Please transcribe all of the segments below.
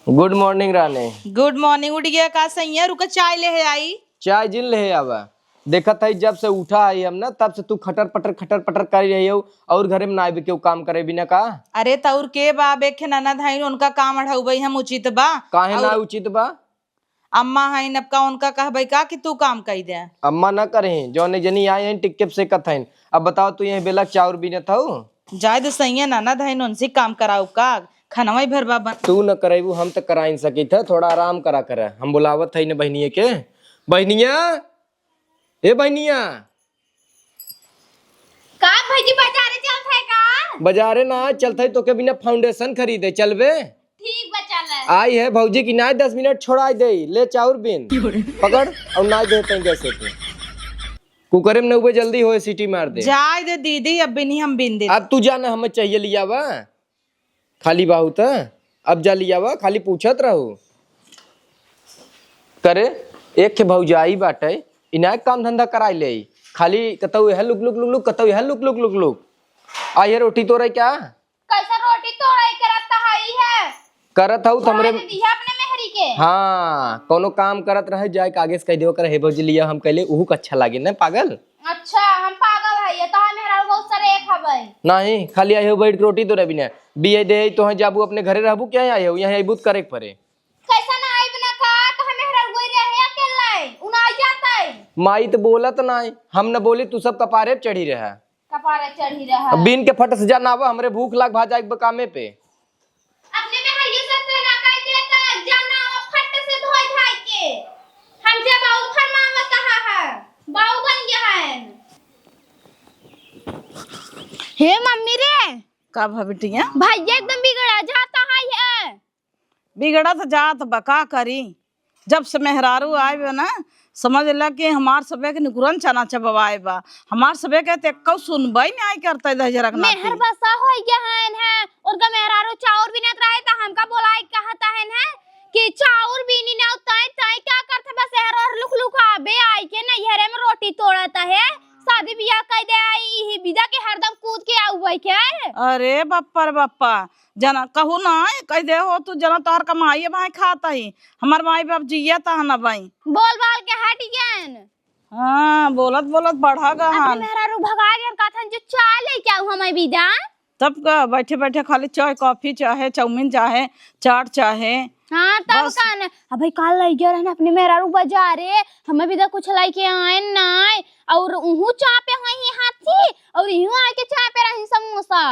Good morning Rane. Good morning. उठ गया का सही है? रुका चाय ले है आई। चाय जिन ले आवा। देखा था जब से उठा आई हम ना तब से तू खटर पटर कर रही हो और घरे में ना आवे के काम करे बिना का। अरे तौर के बा बेखे नाना धाइन उनका काम अढ़ाई हम उचित बा। काहे ना उचित बा? अम्मा है नबका उनका कहबई का कि तू काम कई दे। अम्मा ना करे जौने जनी आए हैं टिक्के से कथन। अब बताओ तू यहाँ बेलक चाउर बिना था जाए तो सही है नाना धाइन उनसे काम कराऊ का खनवाई भर बाबा। तू न करेबू हम तो करा सकी था। थोड़ा आराम करा करे हम बुलावत है न बहनिया के। बहनिया ए बहनिया का भजी बाजारे चलत है का? बाजारे ना चलते तो के बिना फाउंडेशन खरीदे चलबे। ठीक बा चल। आई है भौजी की ना 10 मिनट छोड़ा दे ले चाउर बिन पकड़ और ना देते कैसे थे कुकरे में न जल्दी हो सीटी मार दे। जाए दे दीदी अब बिनी हम बिन दे। अब तू जाना हमें चाहिए लिया वा खाली बाहू था। अब जा लिया वा खाली पूछत रहो करे एक के भौजाई बाटे इना काम धंधा कराई ले खाली कतौ यह लुक लुक लुक लुक कतौ यह लुक लुक लुक लुक। आई है रोटी तो रही क्या कैसा रोटी तोड़ाई करत हई है? करत हूँ हमरे अपने मेहरी के। हाँ कोनो काम करत रहे जाए कागे से कह दियो कर हे भौजी लिया हम कहले उहू अच्छा लागे ना पागल। अच्छा हम पागल है तो हम मेहरा बहुत सारे एक हबई नहीं खाली आई हो बैठ रोटी तो रही ना बिये दे तो है जाबू अपने घरे रहबू क्या आए हो यहाँ अबूत करे पड़े। कैसा ना आई बिना का तो हम मेहरा गोई रहे अकेले उना जाता है। माई तो बोलत नहीं हम न बोली तू सब कपारे पे चढ़ी रहा कपारे चढ़ी रहा बिन के फट से जाना हमरे भूख लाग भा जाए कामे पे। अपने मेहरी से ना कह देता जाना फट से धोई धाई के हमसे बाऊ फरमावत है बाऊ बन गया है। हे मम्मी रे का भबिटिया भैया एकदम बिगड़ा जाता है। बिगड़ा तो जात बका करी जब से मेहरारू आए ना समझ ला कि हमार सबे के निकुरन चना चबवाए बा हमार सबे के ते कौ सुनबई नहीं करते दहजरक ना मेहर बसा हो गया है और का मेहरारू चाउर बिनत रहे त हमका बोलाई कहता है कि चाउर बिनी ना ताई ताई क्या करते बस हेर और लुक लुक आबे आई के ना हेरे में रोटी तोड़ता है शादी बियाह कह दे आई ही विदा के हरदम कूद के आउई के। अरे बप्पा रे बप्पा जना कहू ना कह दे हो तू जना तोहर कमाई भाई खाता ही हमार माई बाप जिया ता ना भाई बोल बाल के हट गयन। हाँ बोलत बोलत बढ़ा गहन मेहरारू भगा गयन कहथन जो चाले क्या हमाई विदा तब का बैठे बैठे खाली चाय कॉफी चाहे चाउमीन चाहे चाट चाहे। हाँ तब कान अबे काल लाई गया रहना अपने मेहरारू बाजारे हमें भी कुछ लाई के आए ना और उहु चापे हई हाथी और इहु आके के चापे रही समोसा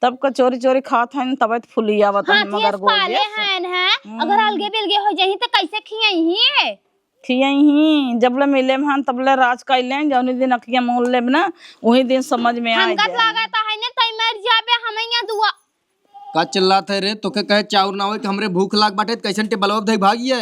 तब का चोरी चोरी खात है तब फुली आवत है मगर पाले हैं अगर अलगे बिलगे हो जाही तो कैसे खियाई खियाई जबले मिले में तबले राज कैले जौनी दिन अखिया मोल ले ना वही दिन समझ में आ हमका लागत है ने तई मर जाबे हमैया दुआ का चिल्लात है रे तोके कहे चाउर ना हो कि हमरे भूख लाग बाटे कैसन टे बलवा धई भागिए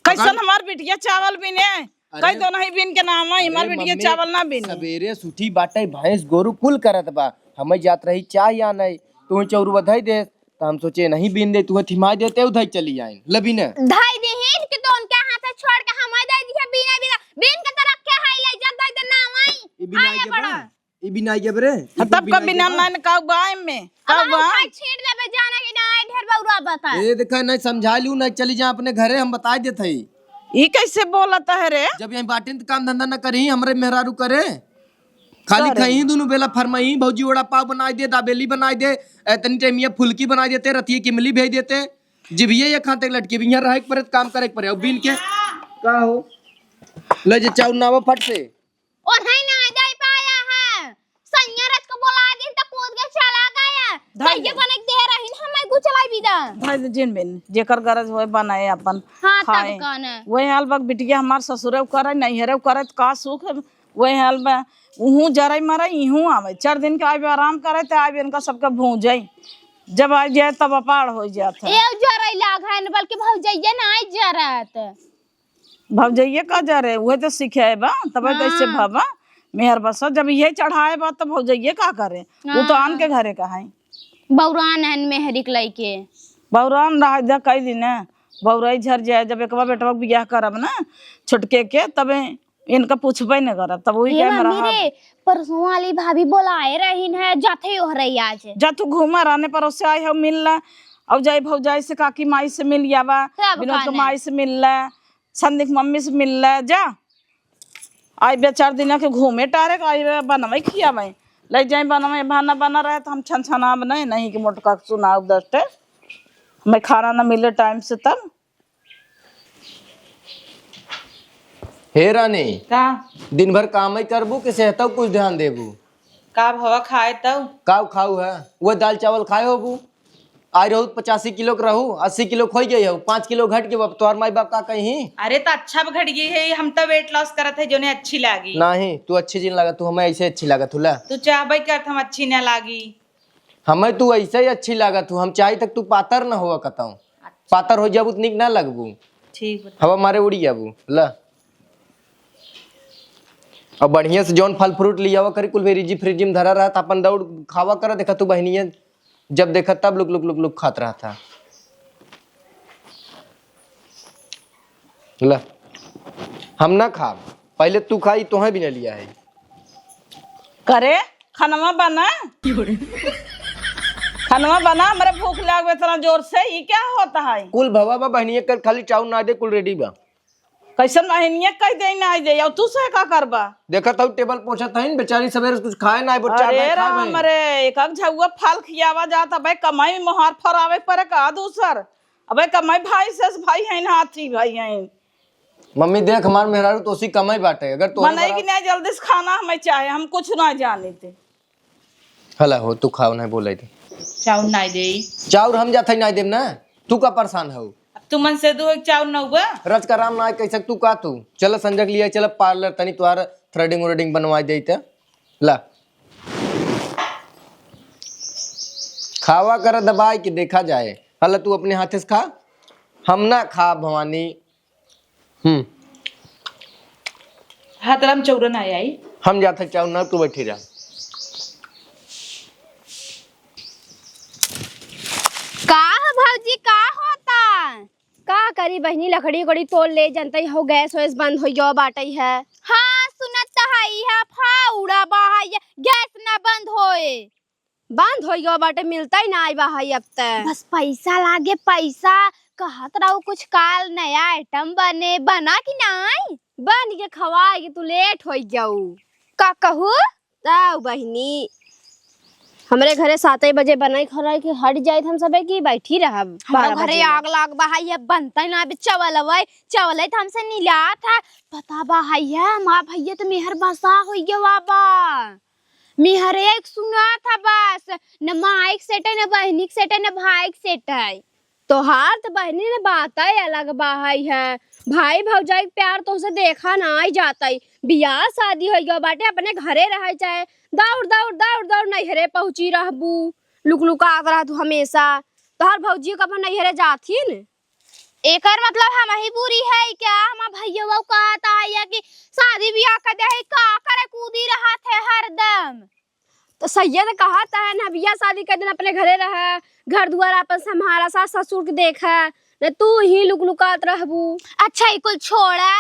कैसन हमार बिटिया चावल बिने कई दो नहीं बिन के नाम है हमार बिटिया चावल ना बिन सवेरे सुठी बाटे भैंस गोरु कुल करत बा हमें जात रही चाय या नहीं तू चाउर बधाई दे तो हम सोचे नहीं बिन दे तू थिमा देते उधर चली जाए लबी ने धाई दे हिन के तो उनके हाथ छोड़ के हम दे दिया बिना बिना बिन के तरफ के हाई ले जब दे ना आई ई बिना के बड़ा ई बिना के बरे तब का बिना ना का गाय में का अब भाई छीड़ देबे जाना कि ना ढेर बउरा बता ए देखा नहीं समझा लू नहीं चली जा अपने घरे हम बता देते ई कैसे बोलता है रे जब यहाँ बाटिन काम धंधा न करी हमरे मेहरारू करे खाली खई दोनों बेला फरमाई भौजी वड़ा पाव बनाई दे दाबेली बनाई दे तनी टाइमिया फुल्की बनाई देते रतिये की मिली भेज देते जिभिये ये खाते लटके भी यहाँ रहे पड़े काम करे पड़े और बिन के का हो ले जे चाउर नावा फट से और है ना जाई पाया है संयरत को बोला दिन तक कूद के चला गया भैया बने दे रही हमें कुछ चलाई बिदा भाई जिन बिन जेकर गरज होए बनाए अपन हां तब कौन वही हाल बक बिटिया हमार ससुरे करे नहीं हरे करे का सुख वही हाल में उहू जरई मरई इहू आवे 4 दिन के आवे आराम करे त आवे इनका सबके भूंजई जब आ जाए तब अपार हो जात है ए जरई लाग है बल्कि भौजैया ना आई जरत भौजैया का जरे वही तो सिखाए बा तब कैसे भवा मेहर बस जब ये चढ़ाए बा तब भौजैया का करे वो तो आन के घरे का है बौरान हन मेहरिक लई के बौरान रह जा कई दिन बौराई झर जाए जब एक बार बेटवा बियाह करब ना छुटके के तब इनका पूछबे न करब तब वही के मेरे परसों वाली भाभी बोलाए रही है जाथे हो रही आज जा तू घूमा रहने पर उससे आए हो मिलना और जाई भौजाई से काकी माई से मिल जावा, तब विनोद के खाना। माई से मिल ले, संदीप मम्मी से मिल ले जा। आई बे 4 दिन के घूमे टारे का आई बनवे खियावे ले जाए बनवे भाना बना रहे तो हम छन छना बनाए नहीं कि मोटका सुनाव दस्ते मैं खाना ना मिले टाइम से तब हे रानी का दिन भर काम ही करबू कि सेहतौ कुछ ध्यान देबू? का भवा खाए तब काव खाऊ है वो दाल चावल खाए होबू? आई रहू 85 किलो के रहू 80 किलो खोई गई हो 5 किलो घट के तोहर माई बाप का कहीं? अरे तो अच्छा घट गई है, हम तो वेट लॉस करत है जो ने अच्छी लागी। नहीं तू अच्छी चीज लागत तू हमें ऐसे अच्छी लागत हुला तू चाहबे करत हम अच्छी न लागी। हमें तू ऐसे ही अच्छी लागत हूँ हम चाहे तक तू पातर न हुआ कहता पातर हो जाबू तो निक ना लगबू ठीक बता। हवा मारे उड़ी जाबू ला और बढ़िया से जौन फल फ्रूट लिया करी कुल रिजी फ्रिजी में धरा रहा था अपन दौड़ खावा कर देखा तू बहनिया जब देखा तब लुक लुक लुक लुक खात रहा था ला हम ना खा पहले तू खाई तो भी न लिया है करे खानवा बना खानवा बना मेरे भूख लग इतना जोर से ये क्या होता है कुल भवा बा बहनिया कर खाली चाउ ना दे कुल रेडी बा कैसन महीनिया कह दे ना दे और तू से का करबा देखा था टेबल पोछा था बेचारी सवेरे कुछ खाए ना बच्चा अरे राम रे एक झुआ फल खियावा जाता भाई कमाई मोहर फरावे पर का दूसर अबे कमाई भाई से भाई है हाथी भाई है मम्मी देख हमार मेहरारू तो उसी कमाई बाटे अगर तो मनाई कि नहीं जल्दी से खाना हमें चाहे हम कुछ ना जाने थे हला हो तू खाओ नहीं बोले थे चाउर नहीं दे चाउर हम जाते नहीं देम ना तू का परेशान हो तू मन से दो चाउर न हुआ रज का राम ना कैसे तू का तू चल संजय लिया चल पार्लर तनी तुहार थ्रेडिंग व्रेडिंग बनवा दे ला खावा कर दबाई कि देखा जाए हला तू अपने हाथे से खा हम ना खा भवानी हाथराम चौर नहीं आई हम जाते चाउर ना तू बैठी रहा का भौजी का होता का करी बहनी लकड़ी उकड़ी तोड़ ले जनता हो गैस वैस बंद हो गयो बाटई है। हाँ सुनत तो है फाउड़ा बाहर गैस ना बंद होए बंद हो गयो बाटे मिलता ही ना आई बाहर अब तक बस पैसा लागे पैसा कहत रहो कुछ काल नया आइटम बने बना कि नहीं बन के खवाएगी तू लेट हो जाऊ का कहू ताऊ बहनी हमरे घरे 7 बजे बनाई खराई के हट जाए हम सबे की बैठी रहब हमारे घरे आग लाग बहाई बनता ना अभी चावल तो हमसे नीला था पता बहाई माँ भैया तो मेहर बसा हो गया बाबा मेहर एक सुना था बस न माइक सेट है न बहनी सेट है न भाई सेट है तोहार तो बहनी ने बात अलग बहाई है भाई भौजाई प्यार तो उसे देखा ना ही जाता ही बियाह शादी हो गया बाटे अपने घरे रह चाहे दौड़ दौड़ दौड़ दौड़ नैहरे पहुंची रहबू लुक लुकात रह तू हमेशा तोहर भौजी कब नैहरे जाथिन एकर मतलब हम ही बुरी है क्या हम भैया वो कहता है कि शादी ब्याह कर दे का करे कूदी रहा थे हरदम तो सैयद कहता है ना बियाह शादी कर दिन अपने घरे रहा घर दुआर अपन संभाला सास ससुर के देखा न तू ही लुक लुकात रहबू अच्छा ही कुल छोड़ा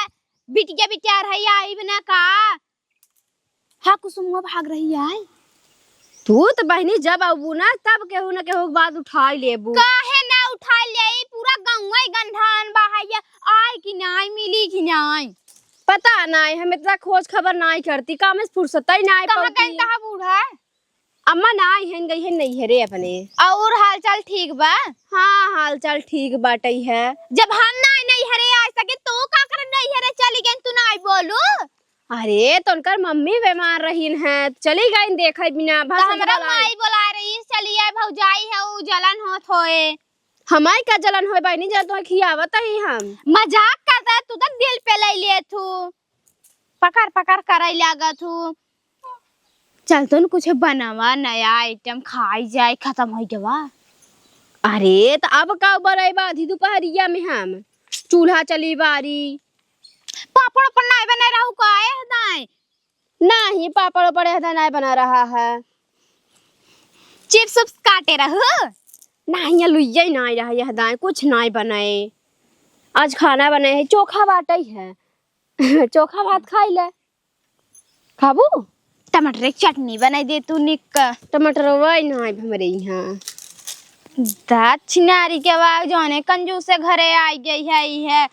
बिटिया बिटिया रही आई बिना का हाँ कुसुम भाग रही है तू तो बहनी जब आबू ना तब केहू न केहू के बात उठाई लेबू काहे ना उठाई ले पूरा गांव ही गंधान बहाया आई कि नहीं मिली कि नहीं पता नहीं हम इतना खोज खबर नहीं करती काम में फुर्सत ही नहीं कहां गई कहां बूढ़ा अम्मा नहीं है गई है नहीं है रे अपने और हालचाल ठीक बा हाँ हालचाल ठीक बाटे है जब हम नहीं हरे आज तक तो का कर नहीं हरे चली गई तू नहीं बोलू अरे तो उनकर मम्मी बीमार रहीन है चली गई देखे बिना बस हमरा माई बुला रही चली आई भौजाई है उ जलन होत होए हमाय का जलन होए बहनी जब तो खियावत ही हम मजाक करता तू तो दिल पे ले ले तू पकड़ पकड़ कराई लागत तू चल तो कुछ बनावा नया आइटम खाई जाए खत्म हो गया अरे तो अब का बरई बाधी दोपहरिया में हम चूल्हा चली बारी पापड़ पर नहीं बना रहू का नहीं पापड़ पर नहीं बना रहा है चिप्स काटे रहू नहीं लुइया नहीं रहा यह दाएं कुछ नहीं बनाए आज खाना बनाए है चोखा बाटे है चोखा भात खाई ले खाबू टमाटर की चटनी बनाई दे तू निक टमाटर वही नहीं हमारे यहाँ छिनारी के बाद जोने कंजूस से घरे आई गई है ई है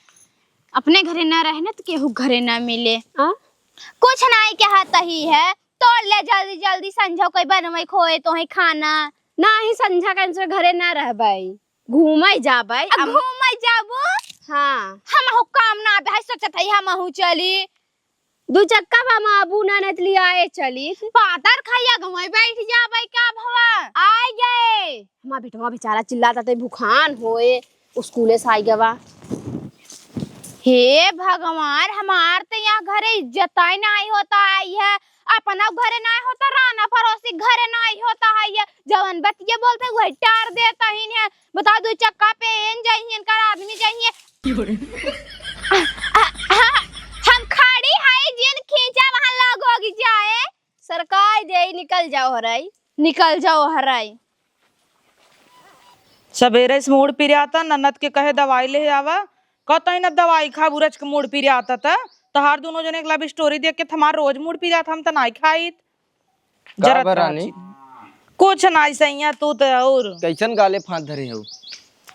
अपने घरे ना रहे ना तो केहू घरे ना मिले कुछ नहीं कहता ही है तोड़ ले जल्दी जल्दी संझो कोई बनवाई खोए तो ही खाना ना ही संझा के से घरे ना रहबै घूमै जाबै घूमै जाबू हाँ हम हो काम ना आबे है सोचत है हम हूं चली दू चक्का बा माबू ना नतली आए चली पातर खाइया गमई बैठ जाबै का भवा आए गए हमार बेटवा बेचारा चिल्लाता ते भूखान होए स्कूले से आई गवा हे भगवान हमार तो यहाँ घरे इज्जत नहीं होता है अपना घरे नहीं होता राना पड़ोसी घरे नहीं होता है ये जवन बतिये बोलते वही टार देता ही है बता दो चक्का पे एन जाइए इनका आदमी जाइए हम खड़ी है जिन खींचा वहां लगोगी जाए सरकार दे निकल जाओ हराई सवेरे से मूड पिर आता ननद के कहे दवाई ले आवा कतई न दवाई खा बुरज के मूड पिर आता था तहार दोनों जने एक लव स्टोरी देख के हमार रोज मूड पिर आता हम त नहीं खाई का रानी कुछ नहीं सैया तू तो और कैसन गाले फांद धरे हो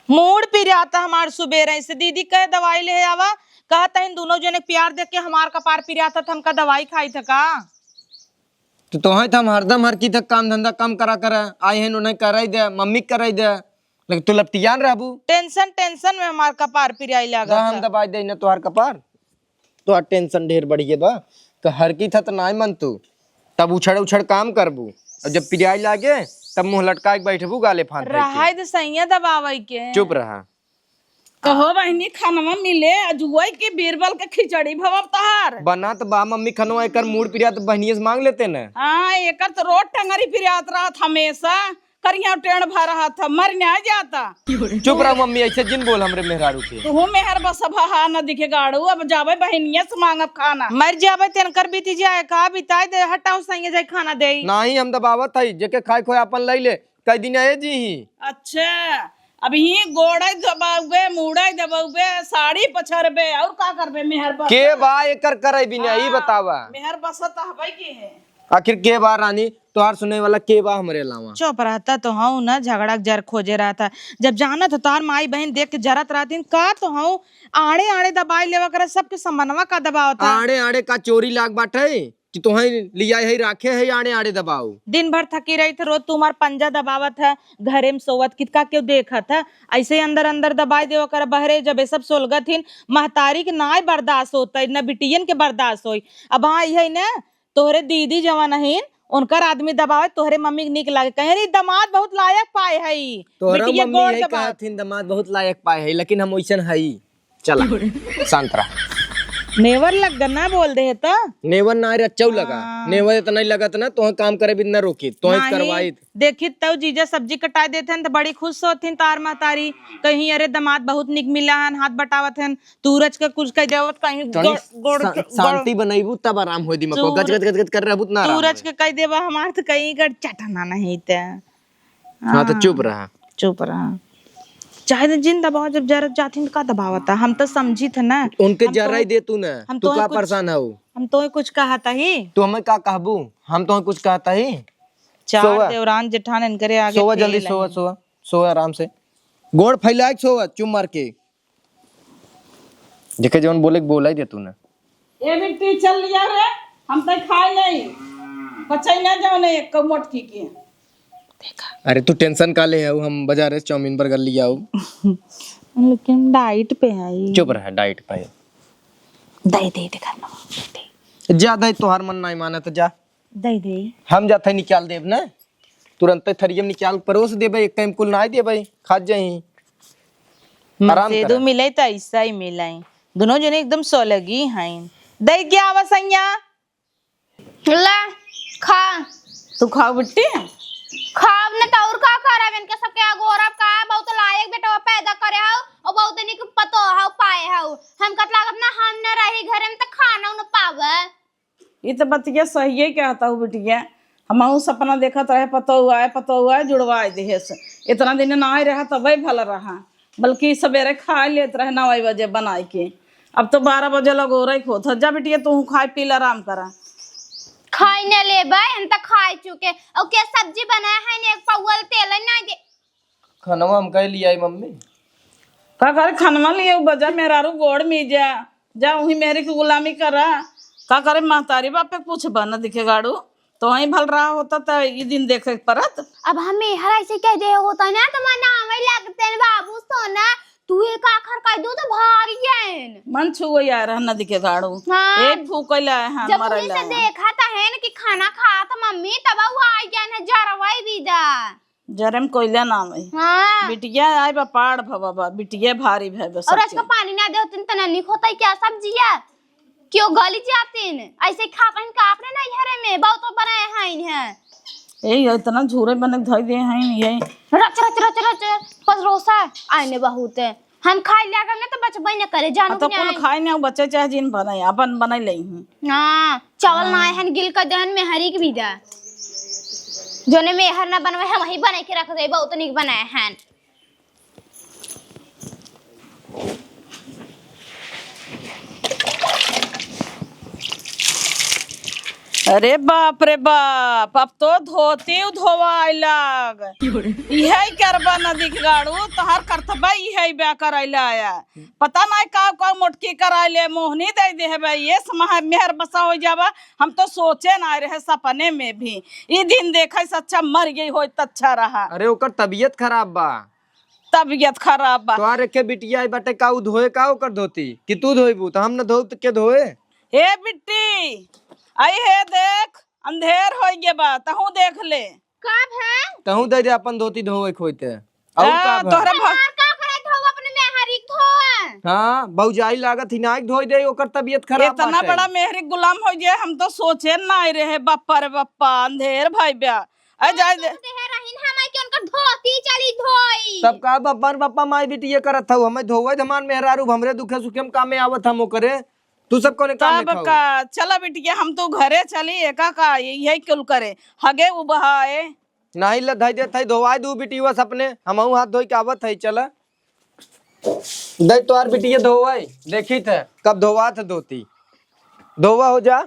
मूड पिर आता हमार सुबेरे से दीदी कहे दवाई ले आवा कहता इन दोनों जने प्यार देख के हमार कपार पिर आता था हमका दवाई खाई था का तो तोहे हम हरदम हर की तक काम धंधा कम करा कर आए हैं उन्हें कराई दे मम्मी कराई दे लेकिन तू लपटियान रहबू टेंशन टेंशन में हमार कपार पिराई लगा हम दबाई दे ना तोहार कपार तोहार टेंशन ढेर बढ़ी है बा तो हर की था तो नहीं मन तू तब उछड़ उछड़ काम करबू और जब पिराई लागे तब मुंह लटका के बैठबू गाले फांद रहा दे सैया दबावई के चुप रहा कहो बहनी खानवा मिले अजुआ के बीरबल के खिचड़ी भवब तहार बना तो बा मम्मी खनवा एकर मूड पिरिया तो बहनिये से मांग लेते ना हाँ एकर तो रोड टंगरी फिरियात रहा हमेशा करिया टेढ़ भा रहा था मर नहीं जाता चुप रहा मम्मी ऐसे जिन बोल हमरे मेहरारू के तू मेहर बसभा हा न दिखे गाड़ू अब जावे बहनिया से मांगब खाना मर जावे तेनकर बीती जाए का बिताई दे हटाओ सैया जाए खाना दे नहीं हम दबावत है जेके खाए खोए अपन लई ले कई दिन आए जी ही अच्छा अभी गोड़ा दबाओगे मुड़ा दबाओगे साड़ी पछरबे और का करबे मेहर बस के बा एकर करे भी नहीं बतावा मेहर बसत हबै की है आखिर के बा रानी तोहार सुने वाला के बा हमरे अलावा चुप रहता तो हूँ ना झगड़ा जर खोजे रहा था जब जाना तो तार माई बहन देख के जरत रहती का तो हूँ आड़े आड़े दबाई लेवा करे सबके समनवा का दबाव था आड़े आड़े का चोरी लाग बाटे कि तोहे लिया है राखे है आड़े आड़े दबाओ दिन भर थकी रही थे रोज तुम्हार पंजा दबावत है घरे में सोवत कितका क्यों देखा था ऐसे अंदर अंदर दबाई देवा कर बहरे जब ये सब सोलगत हिन महतारी के ना बर्दाश्त होता है न बिटियन के बर्दाश्त होई अब हाँ यही ना तोहरे दीदी जवान हिन उनकर आदमी दबावे तोहरे मम्मी के निक लागे कहे रे दामाद बहुत लायक पाए है तोहरा मम्मी यही कहथिन दामाद बहुत लायक पाए है लेकिन हम ओइसन हई चला शांत रह नेवर लग ना बोल दे तो नेवर ना रच्चौ लगा नेवर इतना नहीं लगत ना तोहे काम करे भी न रोकी तोहे करवाई देखी तब जीजा सब्जी कटा देते हैं तो बड़ी खुश होती तार महतारी कहीं अरे दामाद बहुत निक मिला हन हाथ बटावत हन तूरज के कुछ कह देवत कहीं शांति बनैबू तब आराम होई दिमाग को गज गज गज गज कर रहबू ना तूरज के कह देवा हमार तो कहीं गड़ चटना नहीं ते हां तो चुप रहा चाहे जिन दबाव जब जरत जाती का दबावता हम तो समझी थे ना उनके जरा ही दे तू ना तू का परेशान हो हम तो कुछ कहता ही तू हमें का कहबू हम तो कुछ कहता ही चार देवरान जेठान इनकरे आगे सोवा जल्दी सोवा आराम से गोड़ फैला के सोवा चुम मार के जेके जवन बोले बोला ही दे तू ना ए बिट्टी चल लिया रे हम तो खाए नहीं बच्चा ना जाओ ने एक मोटकी की अरे तू टेंशन का ले है हम बाजार से चाउमीन बर्गर ले आओ लेकिन डाइट पे आई चुप रहा डाइट पे दे करना ज्यादा तोहार मन नहीं माना तो जा दे हम जाते निकाल देब ना तुरंत थरियम निकाल परोस देबे एक टाइम कुल ना देबे खा जाई आराम से दो मिले तो ऐसा ही मिले दोनों जने एकदम सोलगी हैं दे क्या आवसैया ला खा तू खाओ बिट्टी खाव न तो और का करे बन के सबके गोरब का बहुत लायक बेटा पैदा करे हाउ और बहुत निक पतो हाउ पाए हाउ हम कत लागत ना हम न रही घरे में तो खाना न पावे ये तो बतिया सही है कहता हूँ बिटिया हम सपना देखत रहे पतो हुआ है जुड़वाए देहे से इतना दिन ना रहा तब भल रहा बल्कि सवेरे खा लेते रहे 9 बजे बनाए के अब तो 12 बजे लगो रही खोत जा बिटिया तू खाए पी आराम करा खाई न लेबे हम त खाए चुके और के सब्जी बनाए है ने एक पौल तेल ना दे खानवा हम कह लिया मम्मी। का करे खनवा लिए बजा मेहरारू गोड़ में जा वही मेरे की गुलामी करा। का करे महतारी बापे कुछ बना दिखे गाड़ू तो वही भल रहा होता तो ये दिन देखे परत। अब हम मेहर ऐसे कह दे होता ना तो मैं नाम ही लगते हैं बाबू सोना तू एक आखर कह दो तो भारी जैन मन छुओ यार न दिखे गाड़ू। हाँ। एक फूकला है जब मरला पुलिस देखा था है ना कि खाना खा था मम्मी तब वो आ गया ना जरवाई विदा जरम कोयला नाम है। हाँ बिटिया आए बा पाड़ भवा बिटिया भारी भे बस। और आज का पानी ना दे होती तो नहीं होता क्या सब्जिया क्यों गली जाती ऐसे खा कहीं का आपने ना हरे में बहुत तो बनाए हैं यही इतना झूरे बने धोई दे हैं यही रच रच रच रच पसरोसा आने बहुत है हम खाई लिया करने तो बचबई न करे जानू तो कुल खाए ना बच्चे चाहे जिन बनाए अपन बनाई ले हां चावल ना है गिल का दहन में हरी के विदा जोने में हर ना बनवे हम वही बना के रख दे बहुत निक बनाए हैं। अरे बाप रे बाप अब तो धोती धोवाई लग यही करबा न दिख गाड़ू तोहर करतबा यही ब्या करैला आया पता नहीं का मोटकी कराइले मोहनी दे दे है भाई ये समय मेहर बसा हो जावा हम तो सोचे ना रहे सपने में भी ये दिन देखे से अच्छा मर गई हो तो अच्छा रहा। अरे ओकर तबीयत खराब बा तबीयत खराब बा तोहार के बिटिया आई बाटे का धोए का ओकर धोती कि तू धोइबू तो हम न धो के धोए। हे बिट्टी आई है देख अंधेर हो गया बा तहू देख ले कब है तहू दे दे अपन धोती धोए खोइते और का तोहरे यार का करे धो अपने में हरी धो हां भौजाई लागत ही नाक धोई दे ओकर तबीयत खराब इतना बाटे। बड़ा मेहरी गुलाम हो गया हम तो सोचे ना रहे बप्पा रे बप्पा अंधेर भाई ब्या आ जाए दे रहीन हमाय के उनकर धोती चली धोई तब का बप्पा माई बेटी ये करत हऊ हमें धोवे धमान मेहरारू हमरे दुखे सुखे में कामे आवत हम करे तू सब कोने काम तब का चला बिटिया हम तो घरे चली एका का यही कुल करे हगे उबहाए नहीं ल धई दे थई धोवाई दू बिटिया सपने हमहू हाथ धोई के आवत हई चला दे तोहार बिटिया धोवाई देखी थे कब धोवा थे धोती धोवा हो जा।